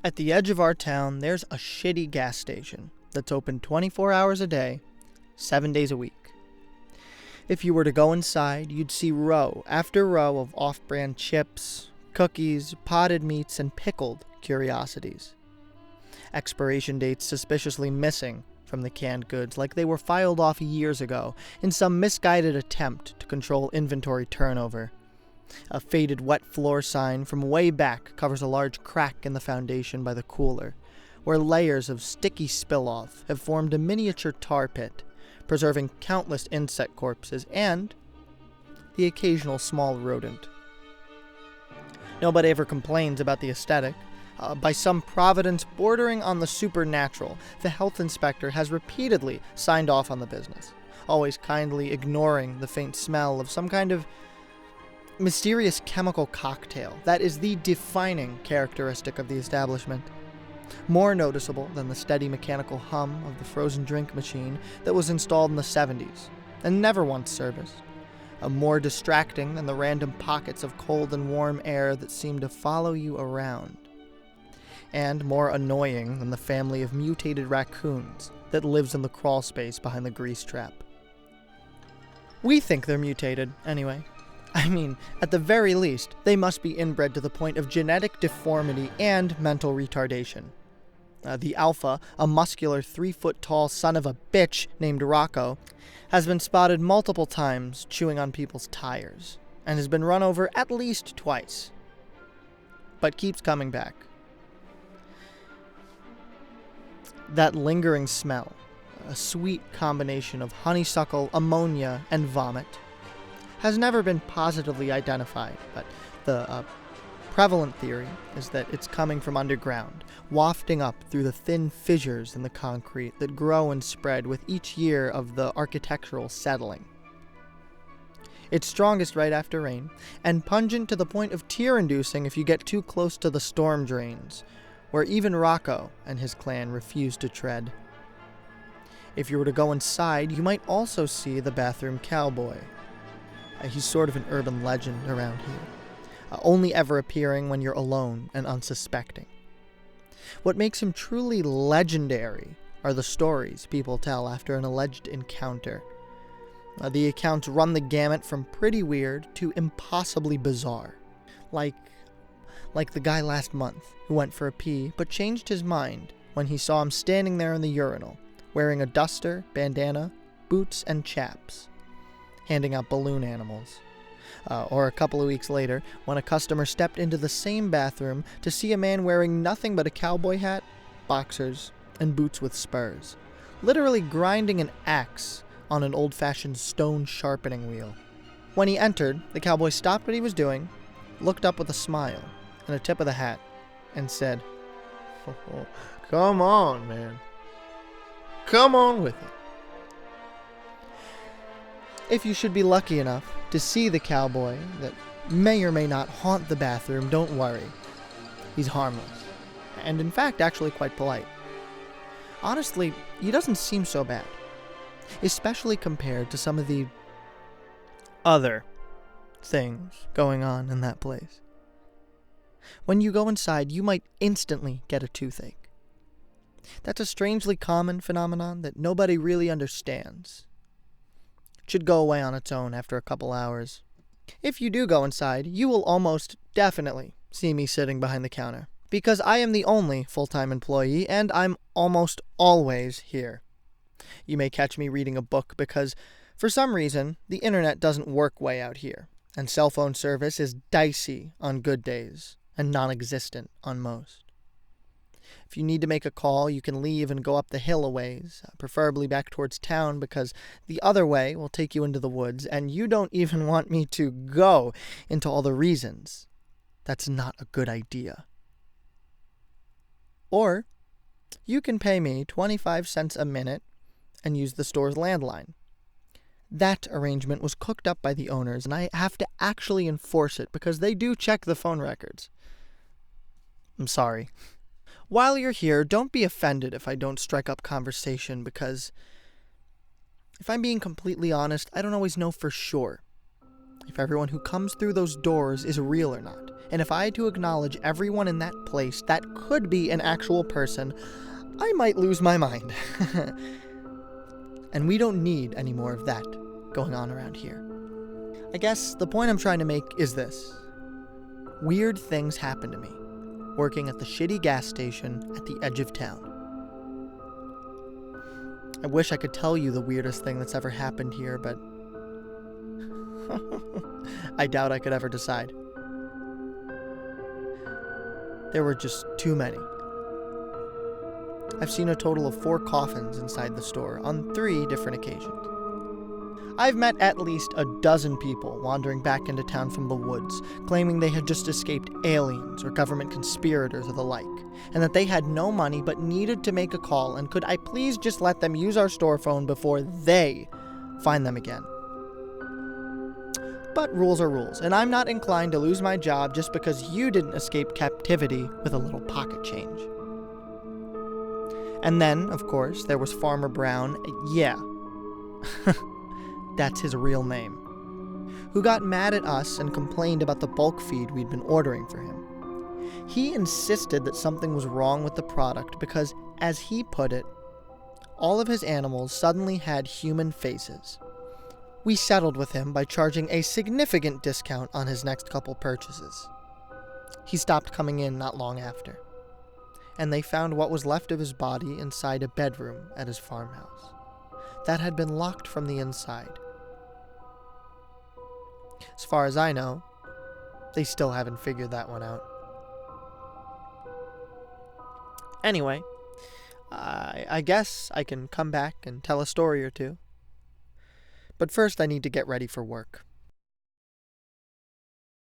At the edge of our town, there's a shitty gas station that's open 24 hours a day, 7 days a week. If you were to go inside, you'd see row after row of off-brand chips, cookies, potted meats, and pickled curiosities. Expiration dates suspiciously missing from the canned goods, like they were filed off years ago in some misguided attempt to control inventory turnover. A faded wet floor sign from way back covers a large crack in the foundation by the cooler, where layers of sticky spill-off have formed a miniature tar pit, preserving countless insect corpses and the occasional small rodent. Nobody ever complains about the aesthetic. By some providence bordering on the supernatural, the health inspector has repeatedly signed off on the business, always kindly ignoring the faint smell of some kind of mysterious chemical cocktail that is the defining characteristic of the establishment. More noticeable than the steady mechanical hum of the frozen drink machine that was installed in the 70s and never once serviced. More distracting than the random pockets of cold and warm air that seem to follow you around. And more annoying than the family of mutated raccoons that lives in the crawl space behind the grease trap. We think they're mutated, anyway. I mean, at the very least, they must be inbred to the point of genetic deformity and mental retardation. The alpha, a muscular 3-foot-tall son of a bitch named Rocco, has been spotted multiple times chewing on people's tires, and has been run over at least twice, but keeps coming back. That lingering smell, a sweet combination of honeysuckle, ammonia, and vomit, has never been positively identified, but the prevalent theory is that it's coming from underground, wafting up through the thin fissures in the concrete that grow and spread with each year of the architectural settling. It's strongest right after rain, and pungent to the point of tear-inducing if you get too close to the storm drains, where even Rocco and his clan refuse to tread. If you were to go inside, you might also see the bathroom cowboy. He's sort of an urban legend around here, only ever appearing when you're alone and unsuspecting. What makes him truly legendary are the stories people tell after an alleged encounter. The accounts run the gamut from pretty weird to impossibly bizarre. Like the guy last month who went for a pee but changed his mind when he saw him standing there in the urinal, wearing a duster, bandana, boots, and chaps, handing out balloon animals. Or a couple of weeks later, when a customer stepped into the same bathroom to see a man wearing nothing but a cowboy hat, boxers, and boots with spurs, literally grinding an axe on an old-fashioned stone sharpening wheel. When he entered, the cowboy stopped what he was doing, looked up with a smile and a tip of the hat, and said, "Oh, come on, man. Come on with it." If you should be lucky enough to see the cowboy that may or may not haunt the bathroom, don't worry. He's harmless, and in fact actually quite polite. Honestly, he doesn't seem so bad, especially compared to some of the other things going on in that place. When you go inside, you might instantly get a toothache. That's a strangely common phenomenon that nobody really understands. It should go away on its own after a couple hours. If you do go inside, you will almost definitely see me sitting behind the counter, because I am the only full-time employee, and I'm almost always here. You may catch me reading a book because, for some reason, the internet doesn't work way out here, and cell phone service is dicey on good days and non-existent on most. If you need to make a call, you can leave and go up the hill a ways, preferably back towards town, because the other way will take you into the woods, and you don't even want me to go into all the reasons that's not a good idea. Or you can pay me 25 cents a minute and use the store's landline. That arrangement was cooked up by the owners, and I have to actually enforce it because they do check the phone records. I'm sorry. While you're here, don't be offended if I don't strike up conversation, because if I'm being completely honest, I don't always know for sure. if everyone who comes through those doors is real or not. And if I had to acknowledge everyone in that place that could be an actual person, I might lose my mind. And we don't need any more of that going on around here. I guess the point I'm trying to make is this. Weird things happen to me, working at the shitty gas station at the edge of town. I wish I could tell you the weirdest thing that's ever happened here, but I doubt I could ever decide. There were just too many. I've seen a total of 4 coffins inside the store on 3 different occasions. I've met at least a dozen people wandering back into town from the woods, claiming they had just escaped aliens or government conspirators or the like, and that they had no money but needed to make a call, and could I please just let them use our store phone before they find them again. But rules are rules, and I'm not inclined to lose my job just because you didn't escape captivity with a little pocket change. And then, of course, there was Farmer Brown, yeah, that's his real name, who got mad at us and complained about the bulk feed we'd been ordering for him. He insisted that something was wrong with the product because, as he put it, all of his animals suddenly had human faces. We settled with him by charging a significant discount on his next couple purchases. He stopped coming in not long after, and they found what was left of his body inside a bedroom at his farmhouse that had been locked from the inside. As far as I know, they still haven't figured that one out. Anyway, I guess I can come back and tell a story or two. But first I need to get ready for work.